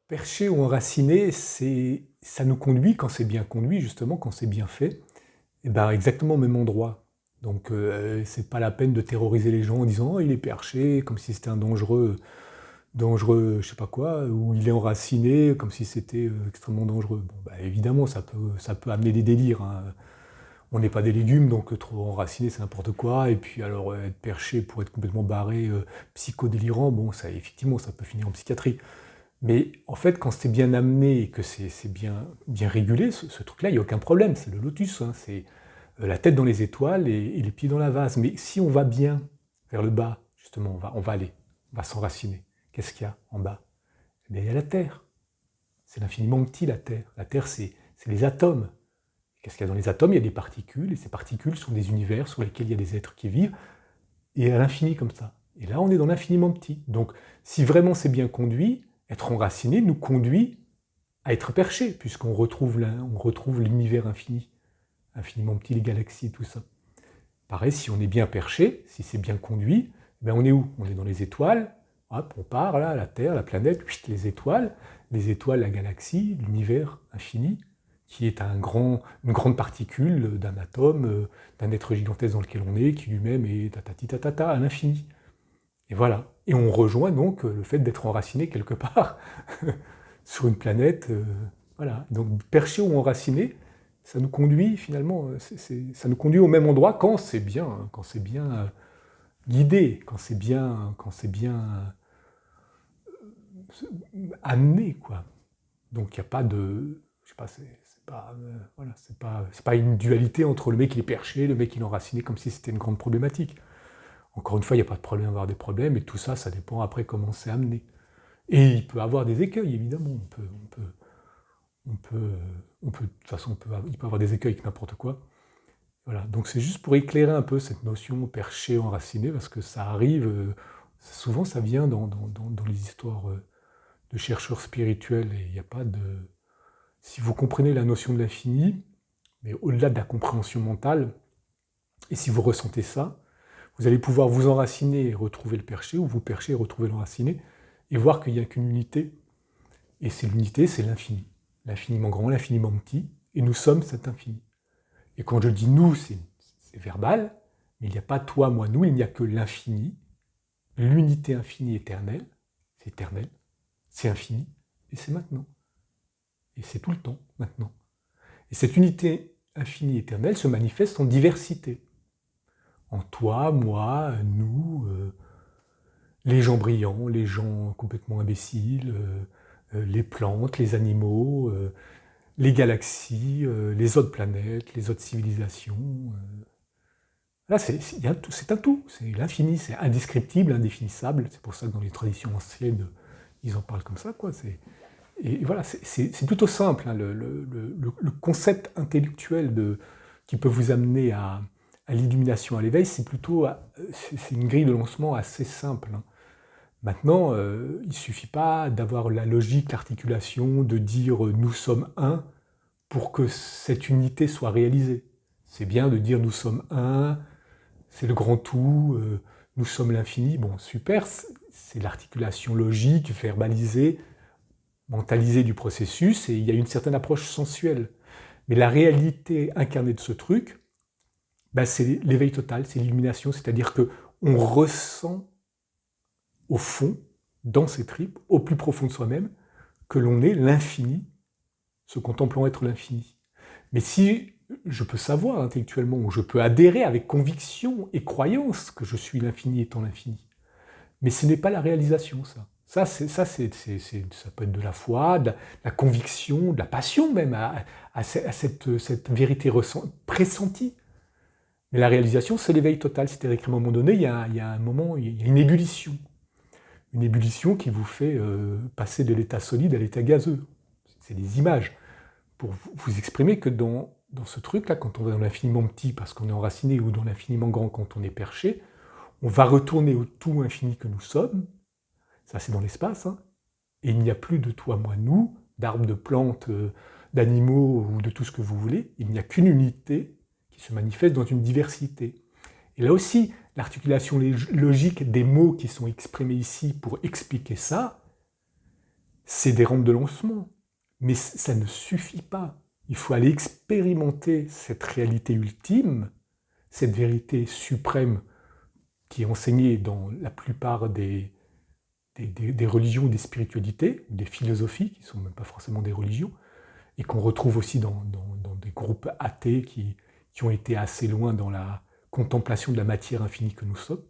Perché ou enraciné, ça nous conduit, quand c'est bien conduit, justement, quand c'est bien fait, et ben exactement au même endroit. Donc c'est pas la peine de terroriser les gens en disant oh, il est perché, comme si c'était un dangereux, je sais pas quoi, ou il est enraciné, comme si c'était extrêmement dangereux. Bon, bah, évidemment, ça peut amener des délires, hein. On n'est pas des légumes, donc trop enraciné, c'est n'importe quoi. Et puis alors être perché pour être complètement barré, psychodélirant, bon, ça effectivement, ça peut finir en psychiatrie. Mais en fait, quand c'est bien amené et que c'est bien régulé, ce truc-là, il n'y a aucun problème. C'est le lotus, hein, c'est la tête dans les étoiles et les pieds dans la vase. Mais si on va bien vers le bas, justement, on va s'enraciner. Qu'est-ce qu'il y a en bas? Eh bien, il y a la Terre. C'est l'infiniment petit, la Terre. La Terre, c'est les atomes. Qu'est-ce qu'il y a dans les atomes? Il y a des particules, et ces particules sont des univers sur lesquels il y a des êtres qui vivent, et à l'infini comme ça. Et là, on est dans l'infiniment petit. Donc, si vraiment c'est bien conduit, être enraciné nous conduit à être perché, puisqu'on retrouve l'univers infini, infiniment petit, les galaxies, tout ça. Pareil, si on est bien perché, si c'est bien conduit, ben on est où? On est dans les étoiles, hop, on part là, la Terre, la planète, les étoiles, la galaxie, l'univers infini, qui est une grande particule d'un atome, d'un être gigantesque dans lequel on est, qui lui-même est tatati tatata à l'infini. Et voilà. Et on rejoint donc le fait d'être enraciné quelque part sur une planète. Voilà. Donc perché ou enraciné, ça nous conduit finalement, ça nous conduit au même endroit quand c'est bien, hein, quand c'est bien guidé, quand c'est bien amené, quoi. Donc il n'y a pas de, je sais pas, c'est pas, voilà, c'est pas une dualité entre le mec qui est perché, le mec qui est enraciné, comme si c'était une grande problématique. Encore une fois, il n'y a pas de problème à avoir des problèmes, et tout ça, ça dépend après comment c'est amené. Et il peut avoir des écueils, évidemment. De toute façon, il peut avoir des écueils avec n'importe quoi. Voilà. Donc c'est juste pour éclairer un peu cette notion perché enraciné, parce que ça arrive, souvent ça vient dans les histoires de chercheurs spirituels, et il n'y a pas de... Si vous comprenez la notion de l'infini, mais au-delà de la compréhension mentale, et si vous ressentez ça, vous allez pouvoir vous enraciner et retrouver le perché, ou vous percher et retrouver l'enraciné, et voir qu'il n'y a qu'une unité. Et c'est l'unité, c'est l'infini. L'infiniment grand, l'infiniment petit, et nous sommes cet infini. Et quand je dis nous, c'est verbal, mais il n'y a pas toi, moi, nous, il n'y a que l'infini, l'unité infinie éternelle, c'est infini, et c'est maintenant. Et c'est tout le temps, maintenant. Et cette unité infinie éternelle se manifeste en diversité. En toi, moi, nous, les gens brillants, les gens complètement imbéciles, les plantes, les animaux, les galaxies, les autres planètes, les autres civilisations. Là, c'est un tout, c'est l'infini, c'est indescriptible, indéfinissable. C'est pour ça que dans les traditions anciennes, ils en parlent comme ça, quoi. Et voilà, c'est plutôt simple, hein, le concept intellectuel qui peut vous amener à l'illumination, à l'éveil, c'est une grille de lancement assez simple, hein. Maintenant, il ne suffit pas d'avoir la logique, l'articulation, de dire nous sommes un pour que cette unité soit réalisée. C'est bien de dire nous sommes un, c'est le grand tout, nous sommes l'infini. Bon, super, c'est l'articulation logique, verbalisée, mentalisée du processus, et il y a une certaine approche sensuelle. Mais la réalité incarnée de ce truc, ben, c'est l'éveil total, c'est l'illumination, c'est-à-dire qu'on ressent au fond, dans ses tripes, au plus profond de soi-même, que l'on est l'infini, se contemplant être l'infini. Mais si je peux savoir intellectuellement, ou je peux adhérer avec conviction et croyance que je suis l'infini étant l'infini, mais ce n'est pas la réalisation, ça. Ça peut être de la foi, de la conviction, de la passion même, à cette vérité pressentie. Mais la réalisation, c'est l'éveil total. C'est-à-dire qu'à un moment donné, il y a un moment, il y a une ébullition. Une ébullition qui vous fait passer de l'état solide à l'état gazeux. C'est des images. Pour vous exprimer que dans ce truc-là, quand on va dans l'infiniment petit parce qu'on est enraciné, ou dans l'infiniment grand quand on est perché, on va retourner au tout infini que nous sommes. Ça, c'est dans l'espace, hein. Et il n'y a plus de toi, moi, nous, d'arbres, de plantes, d'animaux ou de tout ce que vous voulez. Il n'y a qu'une unité qui se manifeste dans une diversité. Et là aussi, l'articulation logique des mots qui sont exprimés ici pour expliquer ça, c'est des rampes de lancement, mais ça ne suffit pas. Il faut aller expérimenter cette réalité ultime, cette vérité suprême qui est enseignée dans la plupart des religions, des spiritualités, des philosophies, qui ne sont même pas forcément des religions, et qu'on retrouve aussi dans des groupes athées qui ont été assez loin dans la contemplation de la matière infinie que nous sommes,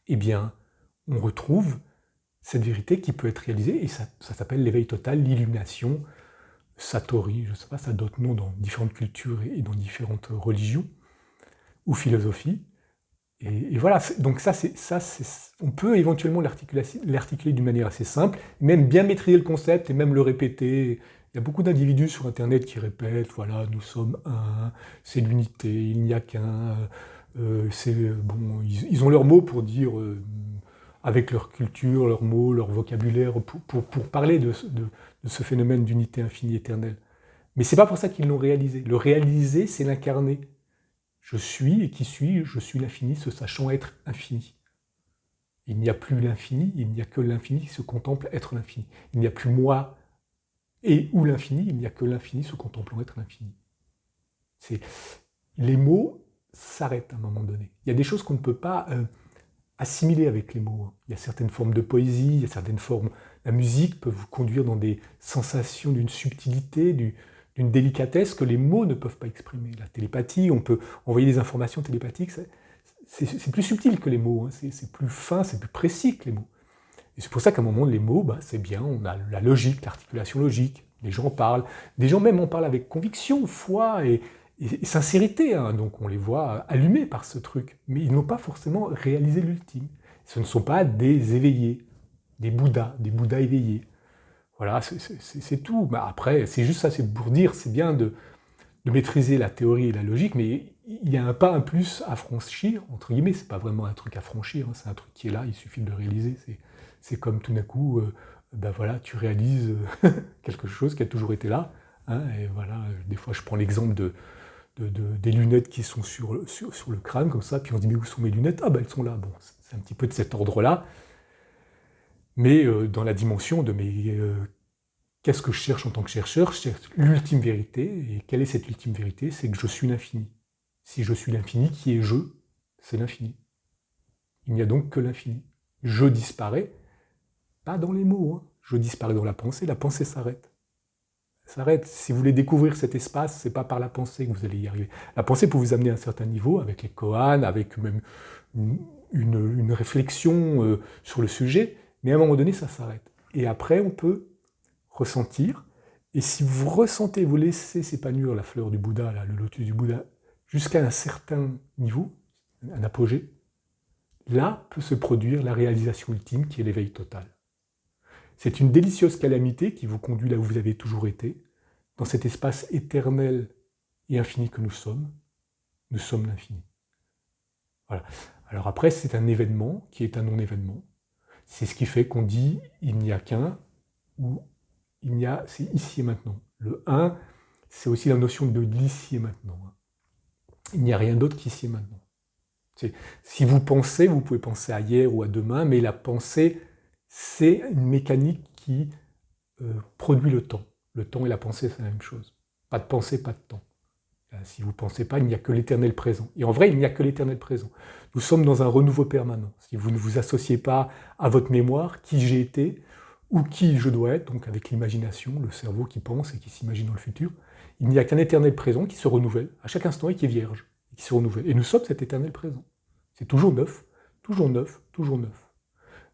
eh bien, on retrouve cette vérité qui peut être réalisée, et ça s'appelle l'éveil total, l'illumination, Satori, je ne sais pas, ça a d'autres noms dans différentes cultures et dans différentes religions ou philosophies. Et voilà, donc on peut éventuellement l'articuler d'une manière assez simple, même bien maîtriser le concept et même le répéter. Il y a beaucoup d'individus sur Internet qui répètent, voilà, nous sommes un, c'est l'unité, il n'y a qu'un, bon, ils ont leurs mots pour dire, avec leur culture, leurs mots, leur vocabulaire, pour parler de ce phénomène d'unité infinie éternelle. Mais c'est pas pour ça qu'ils l'ont réalisé. Le réaliser, c'est l'incarner. Je suis, et qui suis, je suis l'infini, se sachant être infini. Il n'y a plus l'infini, il n'y a que l'infini qui se contemple être l'infini. Il n'y a plus moi et ou l'infini, il n'y a que l'infini se contemplant être l'infini. Les mots s'arrêtent à un moment donné. Il y a des choses qu'on ne peut pas assimiler avec les mots. Il y a certaines formes de poésie, il y a certaines formes... La musique peut vous conduire dans des sensations d'une subtilité, d'une délicatesse que les mots ne peuvent pas exprimer. La télépathie, on peut envoyer des informations télépathiques, c'est plus subtil que les mots, hein. C'est plus fin, c'est plus précis que les mots. Et c'est pour ça qu'à un moment, les mots, c'est bien, on a la logique, l'articulation logique, les gens en parlent, des gens même en parlent avec conviction, foi et sincérité, hein. Donc on les voit allumés par ce truc, mais ils n'ont pas forcément réalisé l'ultime. Ce ne sont pas des éveillés, des Bouddhas éveillés. Voilà, c'est tout. Bah après, c'est juste ça, c'est pour dire, c'est bien de maîtriser la théorie et la logique, mais il y a un pas en plus à franchir, entre guillemets, c'est pas vraiment un truc à franchir, hein, c'est un truc qui est là, il suffit de le réaliser. C'est comme tout d'un coup, voilà, tu réalises quelque chose qui a toujours été là, hein, et voilà, des fois je prends l'exemple des lunettes qui sont sur le crâne, comme ça, puis on se dit, mais où sont mes lunettes? Ah ben elles sont là, bon, c'est un petit peu de cet ordre-là, mais dans la dimension de qu'est-ce que je cherche en tant que chercheur? Je cherche l'ultime vérité, et quelle est cette ultime vérité? C'est que je suis l'infini. Si je suis l'infini, qui est je? C'est l'infini. Il n'y a donc que l'infini. Je disparais, pas dans les mots, hein. Je disparais dans la pensée s'arrête. S'arrête. Si vous voulez découvrir cet espace, c'est pas par la pensée que vous allez y arriver. La pensée peut vous amener à un certain niveau, avec les koans, avec même une réflexion sur le sujet, mais à un moment donné, ça s'arrête. Et après, on peut ressentir, et si vous ressentez, vous laissez s'épanouir la fleur du Bouddha, là, le lotus du Bouddha, jusqu'à un certain niveau, un apogée, là peut se produire la réalisation ultime qui est l'éveil total. C'est une délicieuse calamité qui vous conduit là où vous avez toujours été, dans cet espace éternel et infini que nous sommes l'infini. Voilà. Alors après, c'est un événement qui est un non-événement. C'est ce qui fait qu'on dit « il n'y a qu'un » ou c'est ici et maintenant. Le 1, c'est aussi la notion de l'ici et maintenant. Il n'y a rien d'autre qu'ici et maintenant. Si vous pensez, vous pouvez penser à hier ou à demain, mais la pensée, c'est une mécanique qui produit le temps. Le temps et la pensée, c'est la même chose. Pas de pensée, pas de temps. Si vous ne pensez pas, il n'y a que l'éternel présent. Et en vrai, il n'y a que l'éternel présent. Nous sommes dans un renouveau permanent. Si vous ne vous associez pas à votre mémoire, qui j'ai été, ou qui je dois être, donc avec l'imagination, le cerveau qui pense et qui s'imagine dans le futur, il n'y a qu'un éternel présent qui se renouvelle à chaque instant et qui est vierge, et qui se renouvelle. Et nous sommes cet éternel présent. C'est toujours neuf, toujours neuf, toujours neuf.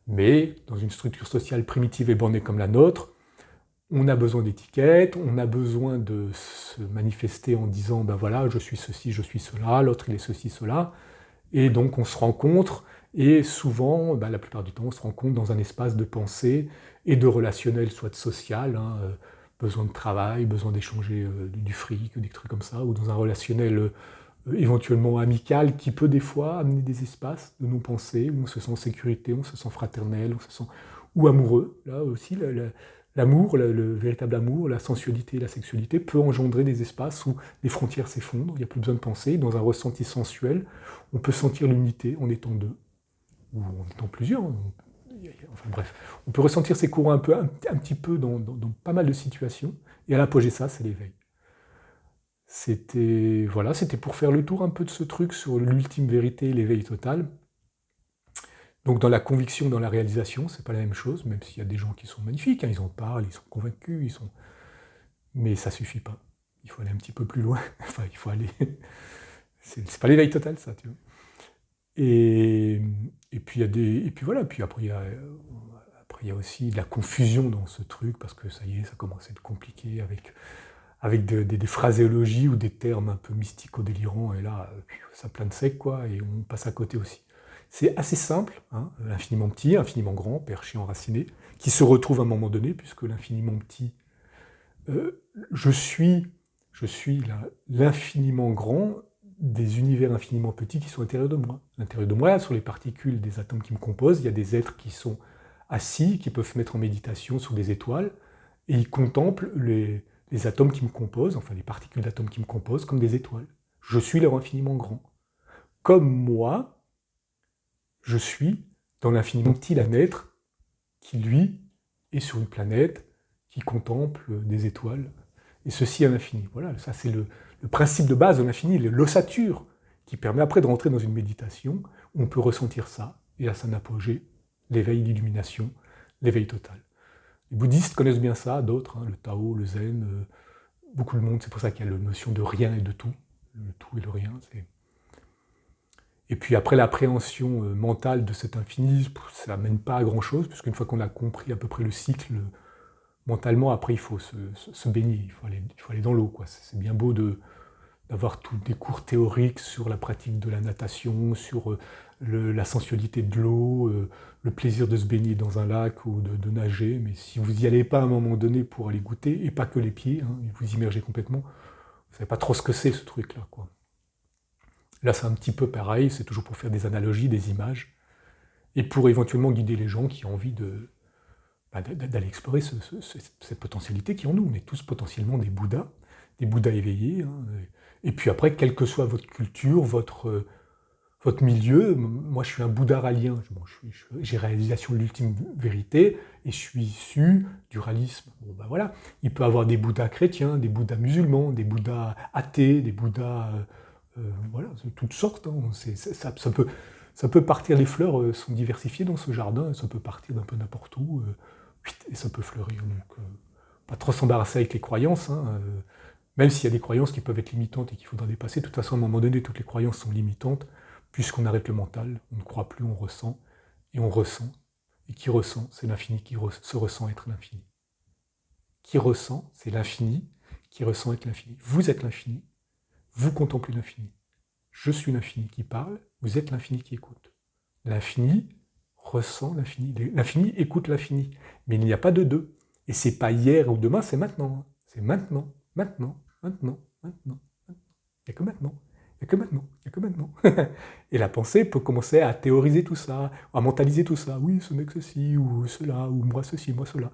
Mais dans une structure sociale primitive et bornée comme la nôtre, on a besoin d'étiquettes, on a besoin de se manifester en disant ben voilà, je suis ceci, je suis cela, l'autre il est ceci, cela, et donc on se rencontre, et souvent, la plupart du temps, on se rencontre dans un espace de pensée et de relationnel, soit de social, hein, besoin de travail, besoin d'échanger du fric, des trucs comme ça, ou dans un relationnel éventuellement amical qui peut des fois amener des espaces de non-pensée, où on se sent en sécurité, on se sent fraternel, on se sent ou amoureux. Là aussi, l'amour, le véritable amour, la sensualité, la sexualité peut engendrer des espaces où les frontières s'effondrent, il n'y a plus besoin de penser. Dans un ressenti sensuel, on peut sentir l'unité en étant deux, ou en étant plusieurs. Enfin bref, on peut ressentir ces courants un petit peu dans pas mal de situations, et à l'apogée ça, c'est l'éveil. C'était pour faire le tour un peu de ce truc sur l'ultime vérité, l'éveil total. Donc dans la conviction, dans la réalisation, c'est pas la même chose, même s'il y a des gens qui sont magnifiques, hein, ils en parlent, ils sont convaincus, mais ça suffit pas. Il faut aller un petit peu plus loin. Enfin, il faut aller. C'est pas l'éveil total, ça, tu vois. Et puis puis après il y a aussi de la confusion dans ce truc parce que ça y est, ça commence à être compliqué avec des phraséologies ou des termes un peu mystico-délirants, et là, ça plane sec, quoi, et on passe à côté aussi. C'est assez simple, hein, l'infiniment petit, infiniment grand, perché, enraciné, qui se retrouve à un moment donné, puisque l'infiniment petit, je suis l'infiniment grand des univers infiniment petits qui sont à l'intérieur de moi. À l'intérieur de moi, sur les particules des atomes qui me composent, il y a des êtres qui sont assis, qui peuvent se mettre en méditation sous des étoiles, et ils contemplent les atomes qui me composent, enfin les particules d'atomes qui me composent, comme des étoiles. Je suis leur infiniment grand. Comme moi, je suis dans l'infiniment petit d'un être qui, lui, est sur une planète, qui contemple des étoiles, et ceci à l'infini. Voilà, ça c'est le principe de base de l'infini, l'ossature, qui permet après de rentrer dans une méditation où on peut ressentir ça, et à son apogée, l'éveil, l'illumination, l'éveil total. Les bouddhistes connaissent bien ça, d'autres, hein, le Tao, le Zen, beaucoup de monde, c'est pour ça qu'il y a la notion de rien et de tout, le tout et le rien. Et puis après l'appréhension mentale de cet infini, ça n'amène pas à grand-chose, puisqu'une fois qu'on a compris à peu près le cycle, mentalement, après il faut se baigner, il faut aller dans l'eau, quoi. C'est bien beau d'avoir tous des cours théoriques sur la pratique de la natation, sur la sensualité de l'eau, le plaisir de se baigner dans un lac ou de nager, mais si vous n'y allez pas à un moment donné pour aller goûter, et pas que les pieds, hein, et vous immergez complètement, vous ne savez pas trop ce que c'est ce truc-là, quoi. Là c'est un petit peu pareil, c'est toujours pour faire des analogies, des images, et pour éventuellement guider les gens qui ont envie d'aller explorer cette potentialité qui est en nous. On est tous potentiellement des Bouddhas éveillés, hein, et puis après, quelle que soit votre culture, votre milieu, moi je suis un Bouddha ralien, j'ai réalisation de l'ultime vérité, et je suis issu du ralisme. Bon ben voilà, il peut y avoir des Bouddhas chrétiens, des Bouddhas musulmans, des Bouddhas athées, des Bouddhas, voilà, de toutes sortes, hein. Ça peut partir, les fleurs sont diversifiées dans ce jardin, ça peut partir d'un peu n'importe où, et ça peut fleurir, donc pas trop s'embarrasser avec les croyances, hein, même s'il y a des croyances qui peuvent être limitantes et qu'il faudra dépasser. De toute façon, à un moment donné, toutes les croyances sont limitantes, puisqu'on arrête le mental, on ne croit plus, on ressent, et on ressent. Et qui ressent, c'est l'infini qui se ressent être l'infini. Qui ressent, c'est l'infini qui ressent être l'infini. Vous êtes l'infini, vous contemplez l'infini. Je suis l'infini qui parle, vous êtes l'infini qui écoute. L'infini ressent l'infini, l'infini écoute l'infini, mais il n'y a pas de deux. Et c'est pas hier ou demain, c'est maintenant. C'est maintenant, maintenant, maintenant, maintenant. Il n'y a que maintenant. Il n'y a que maintenant. Il n'y a que maintenant. Et la pensée peut commencer à théoriser tout ça, à mentaliser tout ça. Oui, ce mec ceci, ou cela, ou moi ceci, moi cela.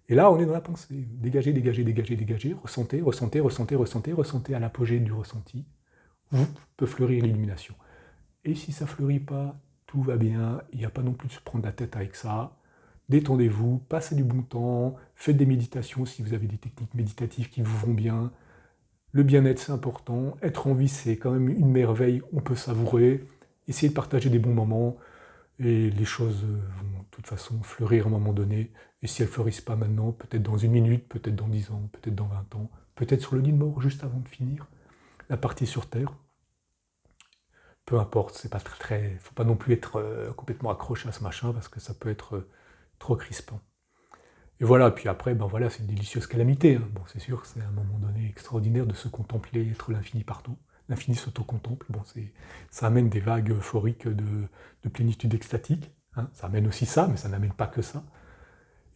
Et là, on est dans la pensée. Dégagez, dégagez, dégagez, dégagez. Ressentez, ressentez, ressentez, ressentez, ressentez à l'apogée du ressenti. Vous peut fleurir l'illumination. Et si ça ne fleurit pas, tout va bien. Il n'y a pas non plus de se prendre la tête avec ça. Détendez-vous, passez du bon temps, faites des méditations si vous avez des techniques méditatives qui vous vont bien. Le bien-être, c'est important. Être en vie, c'est quand même une merveille, on peut savourer. Essayez de partager des bons moments, et les choses vont de toute façon fleurir à un moment donné. Et si elles ne fleurissent pas maintenant, peut-être dans 1 minute, peut-être dans 10 ans, peut-être dans 20 ans, peut-être sur le lit de mort, juste avant de finir la partie sur Terre. Peu importe, c'est pas très, faut pas non plus être complètement accroché à ce machin, parce que ça peut être trop crispant. Et voilà, puis après, ben voilà, c'est une délicieuse calamité, hein. Bon, c'est sûr que c'est à un moment donné extraordinaire de se contempler, être l'infini partout. L'infini s'auto-contemple, bon, ça amène des vagues euphoriques de plénitude extatique, hein. Ça amène aussi ça, mais ça n'amène pas que ça.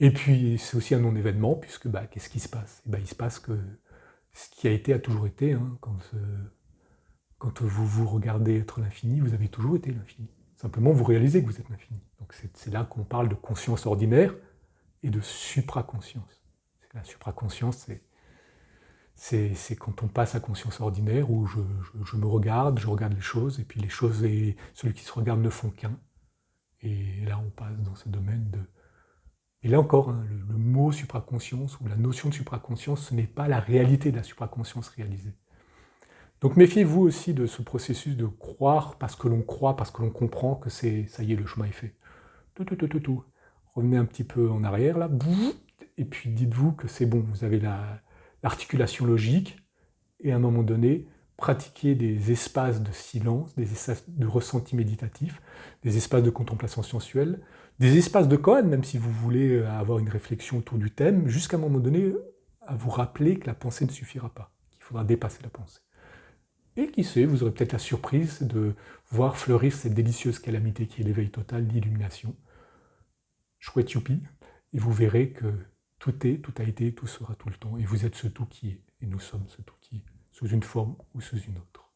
Et puis, c'est aussi un non-événement, puisque bah, qu'est-ce qui se passe? Et ben, il se passe que ce qui a été a toujours été, hein. Quand vous regardez être l'infini, vous avez toujours été l'infini. Simplement, vous réalisez que vous êtes l'infini. Donc c'est là qu'on parle de conscience ordinaire et de supraconscience. La supraconscience, c'est quand on passe à conscience ordinaire, où je me regarde, je regarde les choses, et puis les choses et celui qui se regarde ne font qu'un. Et là, on passe dans ce domaine de... Et là encore, hein, le mot supraconscience ou la notion de supraconscience, ce n'est pas la réalité de la supraconscience réalisée. Donc méfiez-vous aussi de ce processus de croire parce que l'on croit, parce que l'on comprend que ça y est, le chemin est fait. Tout. Revenez un petit peu en arrière, là, et puis dites-vous que c'est bon, vous avez l'articulation logique, et à un moment donné, pratiquez des espaces de silence, des espaces de ressenti méditatif, des espaces de contemplation sensuelle, des espaces de koan, même si vous voulez avoir une réflexion autour du thème, jusqu'à un moment donné, à vous rappeler que la pensée ne suffira pas, qu'il faudra dépasser la pensée. Et qui sait, vous aurez peut-être la surprise de voir fleurir cette délicieuse calamité qui est l'éveil total, l'illumination. Chouette youpi, et vous verrez que tout est, tout a été, tout sera tout le temps, et vous êtes ce tout qui est, et nous sommes ce tout qui est, sous une forme ou sous une autre.